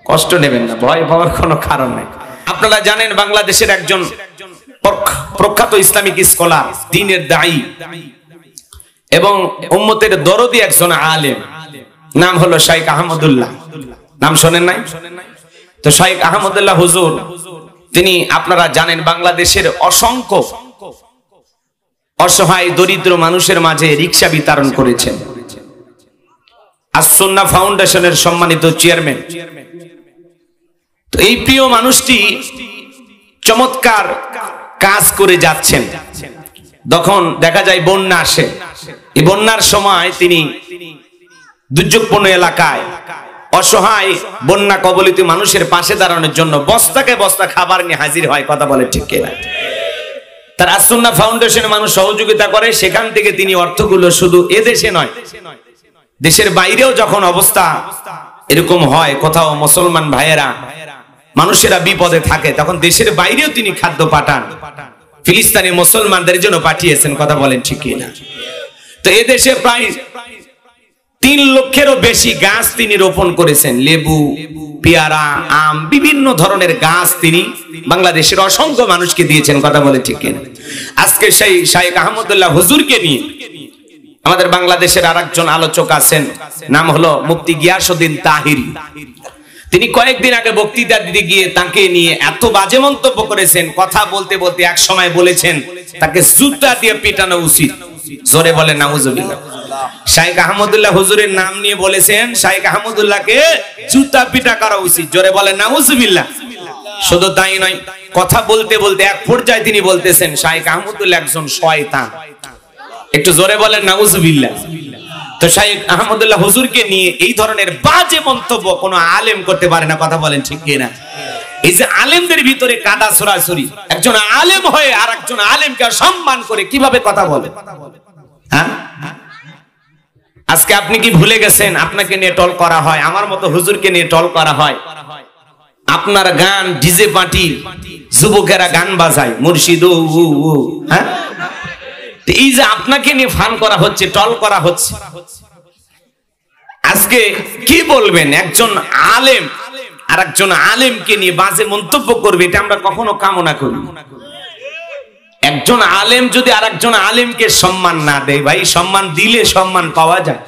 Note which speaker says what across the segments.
Speaker 1: কষ্ট নেবেন না, ভয় পাওয়ার কোনো কারণ নেই। আপনারা জানেন বাংলাদেশের একজন প্রখ্যাত ইসলামিক স্কলার, দ্বীনের দায়ী এবং উম্মতের দরদি একজন আলেম, নাম হলো শাইখ আহমদুল্লাহ। নাম শোনেন নাই? তো শাইখ আহমদুল্লাহ হুজুর, তিনি আপনারা জানেন বাংলাদেশের অসংখ্য অসহায় দরিদ্র মানুষের মাঝে রিকশা বিতরণ করেছেন। আস-সুন্নাহ ফাউন্ডেশনের সম্মানিত চেয়ারম্যান। তো এই প্রিয় মানুষটি চমৎকার কাজ করে যাচ্ছেন। তখন দেখা যায় বন্যা আসে। এই বন্যার সময় তিনি দুর্যোগপূর্ণ এলাকায় অসহায় বন্যা কবলিত মানুষের পাশে দাঁড়ানোর জন্য বস্তাকে বস্তা খাবার নিয়ে হাজির হয়। কথা বলে ঠিক কিনা? তার আস-সুন্নাহ ফাউন্ডেশনের মানুষ সহযোগিতা করে। সেখান থেকে তিনি অর্থগুলো শুধু এদেশে নয়, দেশের বাইরেও যখন অবস্থা এরকম হয়, কোথাও মুসলমান ভাইয়েরা মানুষেরা বিপদে থাকে, তখন দেশের বাইরেও তিনি খাদ্য পাঠান। ফিলিস্তিনি মুসলমানদের জন্য পাঠিয়েছেন। কথা বলেন ঠিক কিনা? তো এদেশে প্রায় 3 লক্ষেরও বেশি গাছ তিনি রোপণ করেছেন। লেবু, পেয়ারা, আম, বিভিন্ন ধরনের গাছ তিনি বাংলাদেশের অসংখ্য মানুষকে দিয়েছেন। কথা বলে ঠিক কিনা? আজকে সেই শাইখ আহমদুল্লাহ হুজুরকে নিয়ে আমাদের বাংলাদেশের আরেকজন আলোচক আছেন, নাম হলো মুফতি গিয়াসউদ্দিন তাহিরি। তিনি কয়েকদিন আগে বক্তৃতা দিতে গিয়ে তাকে নিয়ে এত বাজে মন্তব্য করেছেন, কথা বলতে বলতে এক সময় বলেছেন তাকে জুতা দিয়ে পিটানো উচিত। জোরে বলেন নাউজুবিল্লাহ। শাইখ আহমদুল্লাহ হুজুরের নাম নিয়ে বলেছেন শাইখ আহমদুল্লাহকে জুতা পিটা করা উচিত। জোরে বলেন নাউজুবিল্লাহ। শুধু তাই নয়, কথা বলতে বলতে এক পর্যায়ে তিনি বলতেছেন শাইখ আহমদুল্লাহ একজন শয়তান। একটু জোরে বলেন নাউজুবিল্লাহ। তো শাইখ আহমদুল্লাহ হুজুরকে নিয়ে এই ধরনের বাজে মন্তব্য কোনো আলেম করতে পারে না। কথা বলেন ঠিক কিনা? এই যে আলেমদের ভিতরে কাদা ছড়াছড়ি, একজন আলেম হয়ে আর একজন আলেমকে সম্মান করে কিভাবে কথা বলে? হ্যাঁ, আজকে আপনি কি ভুলে গেছেন আপনাকে নিয়ে টল করা হয়, আমার মতো হুজুরকে নিয়ে টল করা হয়। আপনার গান ডিজে পার্টি, যুবকেরা গান বাজায় মুর্শিদ, হ্যাঁ, এই যে আপনাকে নিয়ে ফান করা হচ্ছে, টল করা হচ্ছে, আজকে কি বলবেন? একজন আলেম আর একজন আলেমকে নিয়ে বাজে মন্তব্য করবে, এটা আমরা কখনো কামনা করি। একজন আলেম যদি আর একজন আলেমকে সম্মান না দেয়, ভাই সম্মান দিলে সম্মান পাওয়া যায়।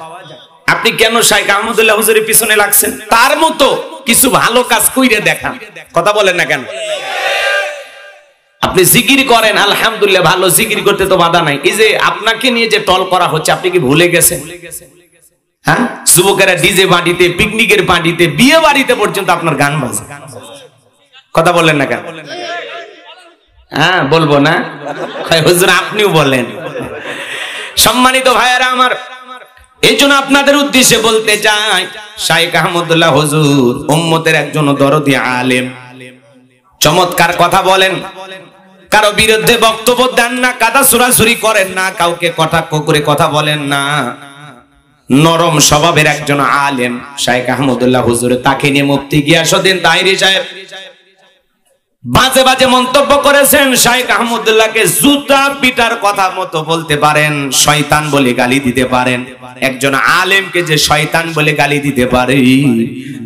Speaker 1: আপনি কেন শাইখ আহমদুল্লাহ হুজুরের পিছনে লাগছেন? তার মতো কিছু ভালো কাজ কইরে দেখান। কথা বলেন না কেন? আপনি জিকির করেন, আলহামদুলিল্লাহ, ভালো জিকির করতে তো বাধা নাই। এই যে আপনাকে নিয়ে যে টল করা হচ্ছে, আপনি কি ভুলে গেছেন? হ্যাঁ, যুবকেরা ডিজে পার্টিতে, পিকনিকের পার্টিতে, বিয়ে বাড়িতে পর্যন্ত আপনার গান বাজে। কথা বলেন না কেন? হ্যাঁ, বলবো না? হুজুর আপনিও বলেন। সম্মানিত ভাইয়েরা আমার, এই জন্য আপনাদের উদ্দেশ্যে বলতে চাই, শাইখ আহমদুল্লাহ হুজুর উম্মতের একজন দরদি আলেম, চমৎকার কথা বলেন, কারো বিরুদ্ধে বক্তব্য দেন না, কাদা ছুড়াছুড়ি করেন না, কাউকে কটাক্ষ করে কথা বলেন না, নরম স্বভাবের একজন আলেম শাইখ আহমদুল্লাহ হুজুর। তাকে নিয়ে মুফতি গিয়াসউদ্দিন তাহিরি সাহেব বাজে বাজে মন্তব্য করেছেন। শাইখ আহমদুল্লাহকে জুতা পিটার কথা মতো বলতে পারেন, শয়তান বলে গালি দিতে পারেন। একজন আলেমকে যে শয়তান বলে গালি দিতে পারে,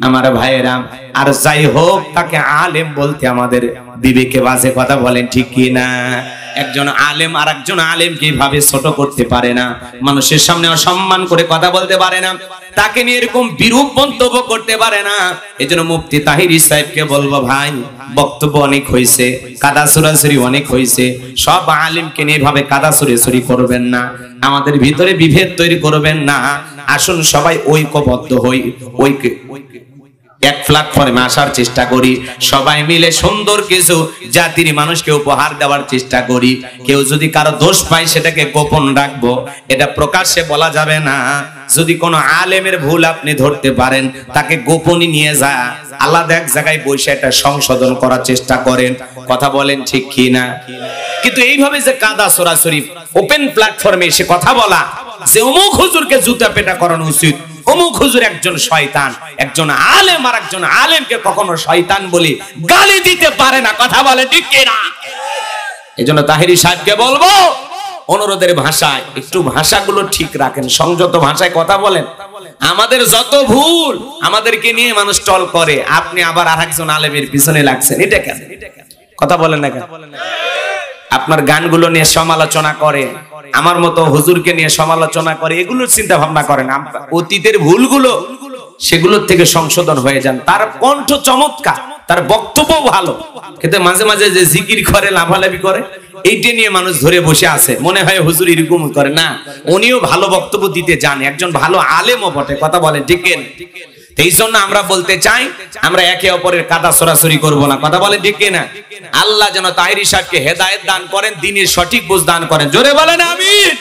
Speaker 1: আমার ভাইয়েরা, আর যাই হোক, তাকে আলেম বলতে আমাদের বিবেকে বাজে। কথা বলেন ঠিক কি না? একজন আলেম আর একজন আলেমকে এইভাবে ছোট করতে পারে না, মানুষের সামনে অসম্মান করে কথা বলতে পারে না, তাকে নিয়ে এরকম বিরূপ মন্তব্য করতে পারে না। এজন্য মুফতি তাহিরি সাহেবকে বলবো, ভাই বক্তব্য অনেক হয়েছে, কাদা ছুড়াছুড়ি অনেক হয়েছে, সব আলেমকে নিয়ে এভাবে কাদা ছুড়াছুড়ি করবেন না, আমাদের ভিতরে বিভেদ তৈরি করবেন না। আসুন সবাই ঐক্যবদ্ধ হই, এক প্ল্যাটফর্মে আসার চেষ্টা করি, সবাই মিলে সুন্দর কিছু জাতির মানুষকে উপহার দেওয়ার চেষ্টা করি। কেউ যদি কারো দোষ পায় সেটাকে গোপন রাখবো, এটা প্রকাশ্যে বলা যাবে না। যদি কোনো আলেমের ভুল আপনি ধরতে পারেন, তাকে গোপনে নিয়ে যা আলাদা এক জায়গায় বসে এটা সংশোধন করার চেষ্টা করেন। কথা বলেন ঠিক কি না? কিন্তু এইভাবে যে কাদা ছড়াছড়ি, ওপেন প্ল্যাটফর্মে এসে কথা বলা যে অমুক হুজুরকে জুতা পেটা করানো উচিত, অমুক হুজুর একজন শয়তান, একজন আলেম আর একজন আলেমকে কখনো শয়তান বলে গালি দিতে পারে না। কথা বলে ঠিক কি না? এজন্য তাহেরি সাহেবকে বলবো অনুরোধের ভাষায় একটু ভাষাগুলো ঠিক রাখেন, সংযত ভাষায় কথা বলেন। আমাদের যত ভুল আমাদেরকে নিয়ে মানুষ টল করে, আপনি আবার আরেকজন আলেমের পিছনে লাগছেন, এটা কেন? কথা বলেন না কেন? আপনার গানগুলো নিয়ে সমালোচনা করে, আমার মতো হুজুরকে নিয়ে সমালোচনা করে, এগুলোর চিন্তা ভাবনা করেন। অতীতের ভুলগুলো সেগুলোর থেকে সংশোধন হয়ে যান। তার কণ্ঠ চমৎকার, তার বক্তব্য ভালো, কিন্তু মাঝে মাঝে যে জিকির করে, লাফালাফি করে, এইটা নিয়ে মানুষ ধরে বসে আছে, মনে হয় হুজুর এরকম করে না। উনিও ভালো বক্তব্য দিতে জানে, একজন ভালো আলেমও বটে। কথা বলেন ঠিক না? এই জন্য আমরা বলতে চাই, আমরা একে অপরের কাদা সরাসরি করব না। কথা বলেন ঠিক না? আল্লাহ যেন তাহেরি সাহেবকে হেদায়েত দান করেন, দ্বীনের সঠিক বুঝ দান করেন। জোরে বলেন আমিন।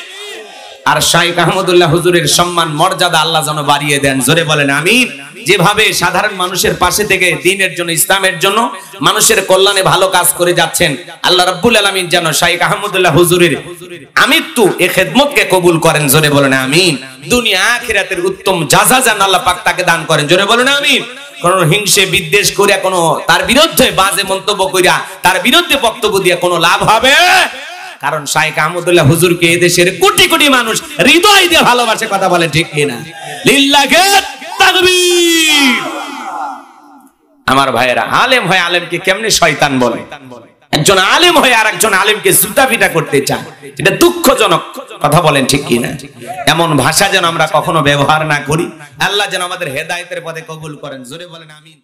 Speaker 1: আর শাইখ আহমদুল্লাহ হুজুরের সম্মান মর্যাদা আল্লাহ যেন বাড়িয়ে দেন। জোরে বলেন আমিন। যেভাবে সাধারণ মানুষের পাশে থেকে দ্বীনের জন্য, ইসলামের জন্য, মানুষের কল্যাণে ভালো কাজ করে যাচ্ছেন, আল্লাহ রাব্বুল আলামিন যেন শাইখ আহমদুল্লাহ হুজুরের আমৃত্যু এই খেদমতকে কবুল করেন। জোরে বলেন আমিন। দুনিয়া আখিরাতের উত্তম জাযা যেন আল্লাহ পাক তাকে দান করেন। জোরে বলেন আমিন। কোন হিংসে বিদ্বেষ করিয়া, কোন তার বিরুদ্ধে বাজে মন্তব্য করিয়া, তার বিরুদ্ধে বক্তব্য দিয়ে কোনো লাভ হবে? কারণ শাইখ আহমদুল্লাহ হুজুরকে এই দেশের কোটি কোটি মানুষ হৃদয় দিয়ে ভালোবাসে। কথা বলে ঠিক কিনা? লিল্লাহি তাকবীর। আমার ভাইয়েরা, আলেম হয় আলেমকে কেমনে শয়তান বলে? একজন আলেম হয় আর একজন আলেমকে জুতা পিটা করতে চায়, এটা দুঃখজনক। কথা বলেন ঠিক কিনা? এমন ভাষা যেন আমরা কখনো ব্যবহার না করি। আল্লাহ যেন আমাদের হেদায়েতের পথে কবুল করেন। জোরে বলেন আমিন।